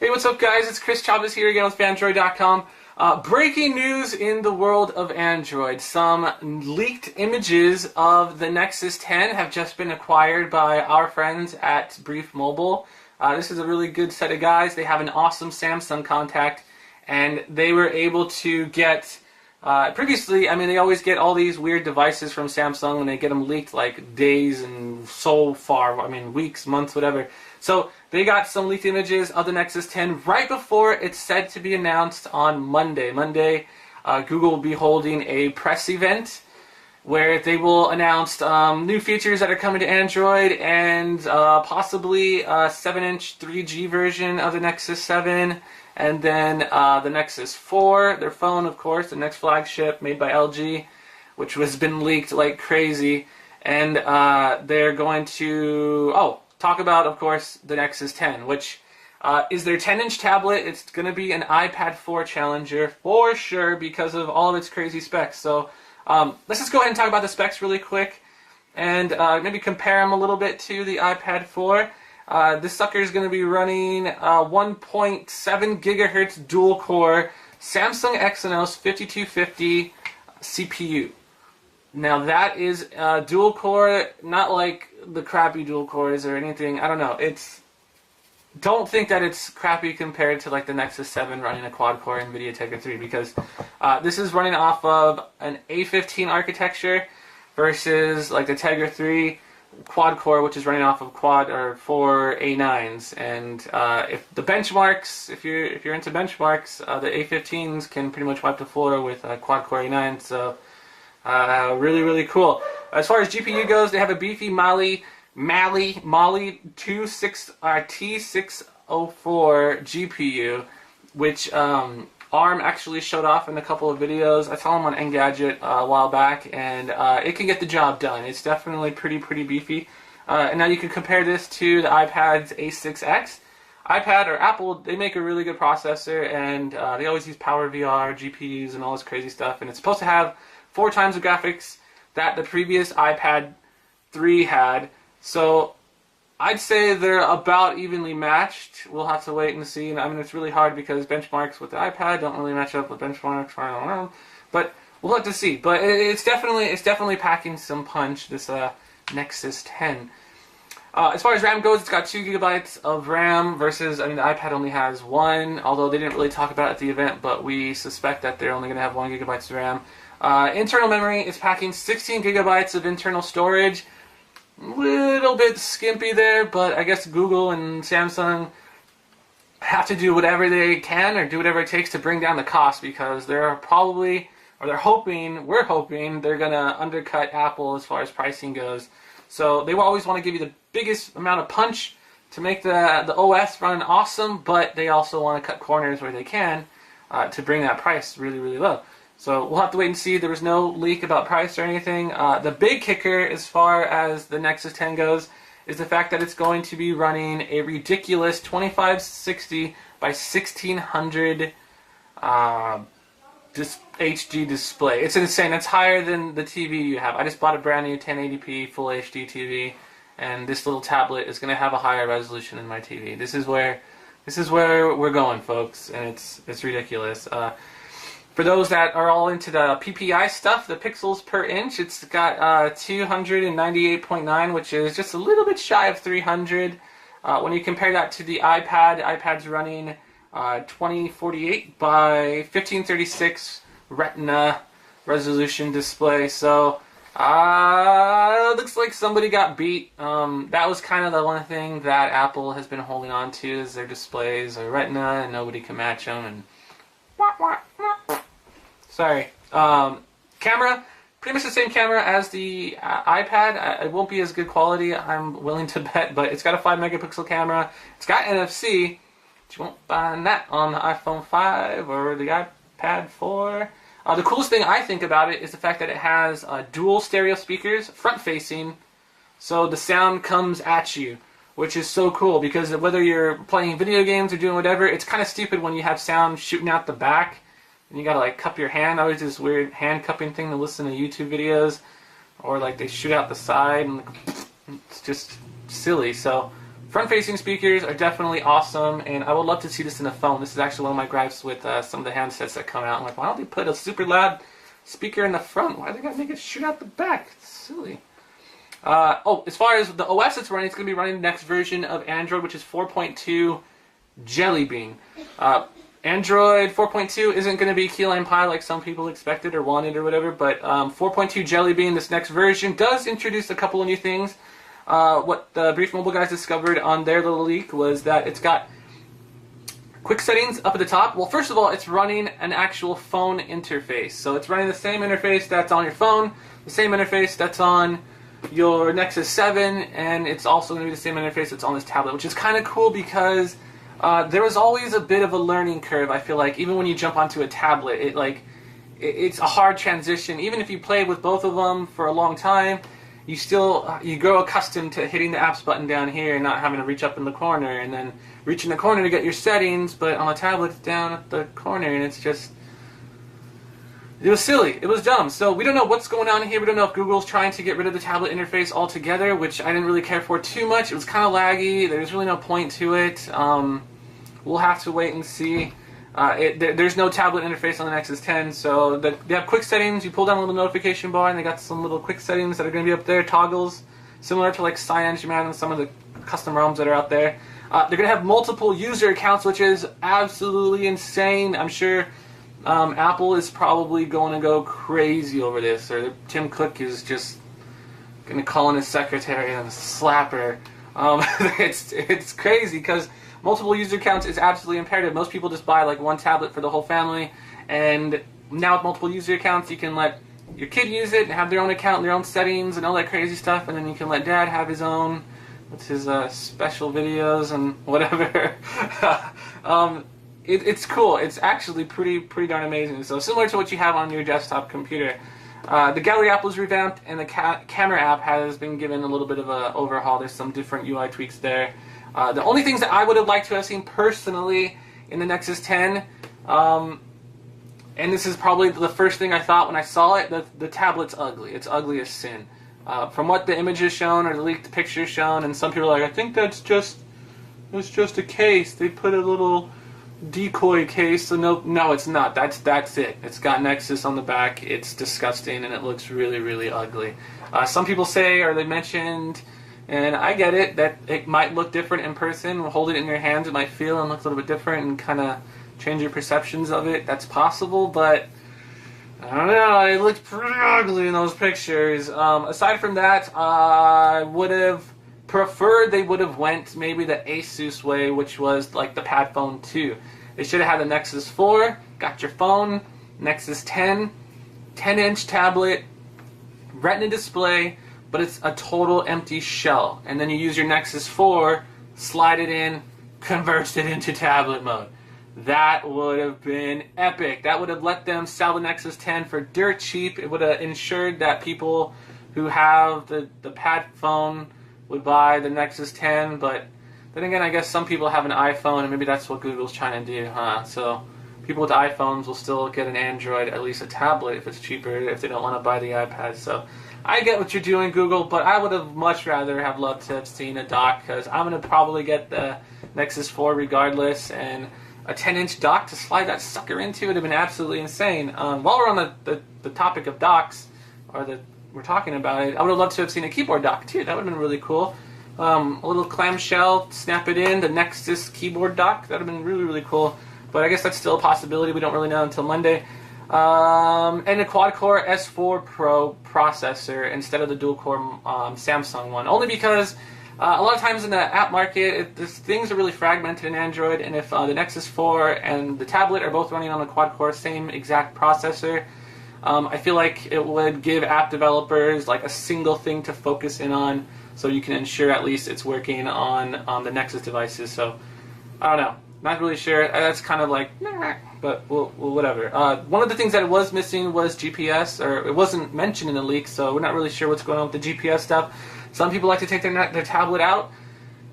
Hey, what's up, guys? It's Chris Chavez here again with Fandroid.com. Breaking news in the world of Android. Some leaked images of the Nexus 10 have just been acquired by our friends at Brief Mobile. This is a really good set of guys. They have an awesome Samsung contact, and they were able to get... previously, I mean, they always get all these weird devices from Samsung and they get them leaked like days and so far, I mean, weeks, months, whatever. So they got some leaked images of the Nexus 10 right before it's said to be announced on Monday. Google will be holding a press event where they will announce new features that are coming to Android and possibly a 7-inch 3G version of the Nexus 7. And then the Nexus 4, their phone, of course, the next flagship made by LG, which has been leaked like crazy. And they're going to, talk about, of course, the Nexus 10, which is their 10-inch tablet. It's going to be an iPad 4 challenger for sure because of all of its crazy specs. So let's just go ahead and talk about the specs really quick and maybe compare them a little bit to the iPad 4. This sucker is going to be running 1.7 gigahertz dual-core Samsung Exynos 5250 CPU. Now that is dual-core, not like the crappy dual-cores or anything. I don't know. Don't think that it's crappy compared to like the Nexus 7 running a quad-core NVIDIA Tegra 3 because this is running off of an A15 architecture versus like the Tegra 3 quad-core, which is running off of quad or 4 A9s. And if the benchmarks, if you're into benchmarks, the A15s can pretty much wipe the floor with quad-core A9s. So really cool. As far as GPU goes, they have a beefy Mali T604 GPU, which ARM actually showed off in a couple of videos. I saw them on Engadget a while back, and it can get the job done. It's definitely pretty beefy. And now you can compare this to the iPad's A6X. iPad or Apple, they make a really good processor, and they always use PowerVR, GPUs, and all this crazy stuff. And it's supposed to have 4 times the graphics that the previous iPad 3 had. So I'd say they're about evenly matched. We'll have to wait and see. I mean, it's really hard because benchmarks with the iPad don't really match up with benchmarks. I don't know, but we'll have to see. But it's definitely packing some punch. This Nexus 10. As far as RAM goes, it's got 2 gigabytes of RAM versus, I mean, the iPad only has 1. Although they didn't really talk about it at the event, but we suspect that they're only going to have 1 gigabyte of RAM. Internal memory is packing 16 gigabytes of internal storage. Little bit skimpy there, but I guess Google and Samsung have to do whatever they can or do whatever it takes to bring down the cost because we're hoping they're going to undercut Apple as far as pricing goes. So they will always want to give you the biggest amount of punch to make the OS run awesome, but they also want to cut corners where they can to bring that price really low. So we'll have to wait and see. There was no leak about price or anything. The big kicker as far as the Nexus 10 goes is the fact that it's going to be running a ridiculous 2560 by 1600 HD display. It's insane. It's higher than the TV you have. I just bought a brand new 1080p Full HD TV, and this little tablet is going to have a higher resolution than my TV. This is where we're going, folks, and it's ridiculous. For those that are all into the PPI stuff, the pixels per inch, it's got 298.9, which is just a little bit shy of 300. When you compare that to the iPad's running 2048 by 1536 Retina resolution display. So it looks like somebody got beat. That was kind of the one thing that Apple has been holding on to is their displays are Retina and nobody can match them. And sorry. Camera, pretty much the same camera as the iPad. It won't be as good quality, I'm willing to bet, but it's got a 5 megapixel camera. It's got NFC, but you won't find that on the iPhone 5 or the iPad 4. The coolest thing I think about it is the fact that it has dual stereo speakers, front-facing, so the sound comes at you, which is so cool because whether you're playing video games or doing whatever, it's kind of stupid when you have sound shooting out the back. And you gotta like cup your hand. I always do this weird hand cupping thing to listen to YouTube videos, or like they shoot out the side, and it's just silly. So Front-facing speakers are definitely awesome, and I would love to see this in a phone. This is actually one of my gripes with some of the handsets that come out. I'm like, why don't they put a super loud speaker in the front? Why do they gotta make it shoot out the back? It's silly. As far as the OS it's running, it's going to be running the next version of Android, which is 4.2 Jelly Bean. Android 4.2 isn't going to be key lime pie like some people expected or wanted or whatever, but 4.2 Jelly Bean, this next version, does introduce a couple of new things. What the Brief Mobile guys discovered on their little leak was that it's got quick settings up at the top. Well, first of all, it's running an actual phone interface. So it's running the same interface that's on your phone, the same interface that's on your Nexus 7, and it's also going to be the same interface that's on this tablet, which is kind of cool because there was always a bit of a learning curve, I feel like. Even when you jump onto a tablet, it's a hard transition. Even if you played with both of them for a long time, you grow accustomed to hitting the apps button down here and not having to reach up in the corner and then reach in the corner to get your settings, but on a tablet it's down at the corner, and it's just... It was silly. It was dumb. So we don't know what's going on here. We don't know if Google's trying to get rid of the tablet interface altogether, which I didn't really care for too much. It was kind of laggy. There's really no point to it. We'll have to wait and see. There's no tablet interface on the Nexus 10, so they have quick settings. You pull down a little notification bar, and they got some little quick settings that are going to be up there, toggles, similar to like CyanogenMod and some of the custom ROMs that are out there. They're going to have multiple user accounts, which is absolutely insane. I'm sure Apple is probably going to go crazy over this, or Tim Cook is just going to call in his secretary and slap her. It's crazy because multiple user accounts is absolutely imperative. Most people just buy like one tablet for the whole family, and now with multiple user accounts, you can let your kid use it and have their own account and their own settings and all that crazy stuff, and then you can let dad have his own, what's his special videos and whatever. It's cool. It's actually pretty darn amazing. So similar to what you have on your desktop computer. The Gallery app was revamped, and the Camera app has been given a little bit of an overhaul. There's some different UI tweaks there. The only things that I would have liked to have seen personally in the Nexus 10, and this is probably the first thing I thought when I saw it, the tablet's ugly. It's ugly as sin. From what the images shown or the leaked pictures shown, and some people are like, I think it's just a case. They put a little decoy case, so no, it's not. That's it. It's got Nexus on the back. It's disgusting, and it looks really ugly. Some people say, or they mentioned, and I get it, that it might look different in person. Hold it in your hands, it might feel and look a little bit different and kind of change your perceptions of it. That's possible, but I don't know. It looked pretty ugly in those pictures. Aside from that, I would have preferred they would have went maybe the Asus way, which was like the Pad Phone 2. They should have had the Nexus 4, got your phone, Nexus 10, 10-inch tablet, Retina display, but it's a total empty shell. And then you use your Nexus 4, slide it in, converts it into tablet mode. That would have been epic. That would have let them sell the Nexus 10 for dirt cheap. It would have ensured that people who have the Pad phone would buy the Nexus 10, but then again, I guess some people have an iPhone, and maybe that's what Google's trying to do, huh? So people with iPhones will still get an Android, at least a tablet, if it's cheaper, if they don't want to buy the iPad. So I get what you're doing, Google, but I would have much rather have loved to have seen a dock, because I'm going to probably get the Nexus 4 regardless, and a 10-inch dock to slide that sucker into would have been absolutely insane. While we're on the topic of docks, or we're talking about it, I would have loved to have seen a keyboard dock too. That would have been really cool. A little clamshell, snap it in, the Nexus keyboard dock. That would have been really cool. But I guess that's still a possibility. We don't really know until Monday. And a quad-core S4 Pro processor instead of the dual-core Samsung one. Only because a lot of times in the app market, things are really fragmented in Android, and if the Nexus 4 and the tablet are both running on the quad-core, same exact processor, I feel like it would give app developers like a single thing to focus in on, so you can ensure at least it's working on the Nexus devices. So I don't know, not really sure. That's kind of like, but whatever. One of the things that it was missing was GPS, or it wasn't mentioned in the leak, so we're not really sure what's going on with the GPS stuff. Some people like to take their tablet out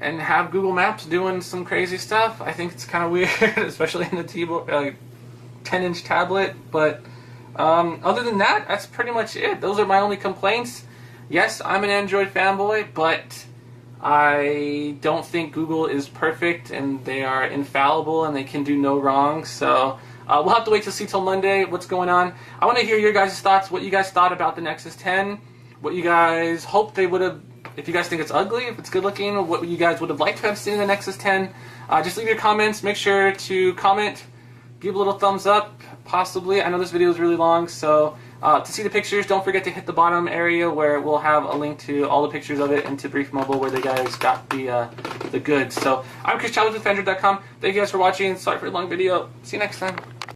and have Google Maps doing some crazy stuff. I think it's kind of weird, especially in the 10-inch tablet, but other than that, that's pretty much it. Those are my only complaints. Yes, I'm an Android fanboy, but I don't think Google is perfect, and they are infallible, and they can do no wrong. So we'll have to wait to see till Monday what's going on. I want to hear your guys' thoughts, what you guys thought about the Nexus 10, what you guys hoped they would have, if you guys think it's ugly, if it's good looking, what you guys would have liked to have seen in the Nexus 10. Just leave your comments. Make sure to comment, give a little thumbs up, possibly. I know this video is really long, so to see the pictures, don't forget to hit the bottom area where we'll have a link to all the pictures of it and to Brief Mobile where the guys got the goods. So I'm Chris Chavez with FanDroid.com. Thank you guys for watching. Sorry for the long video. See you next time.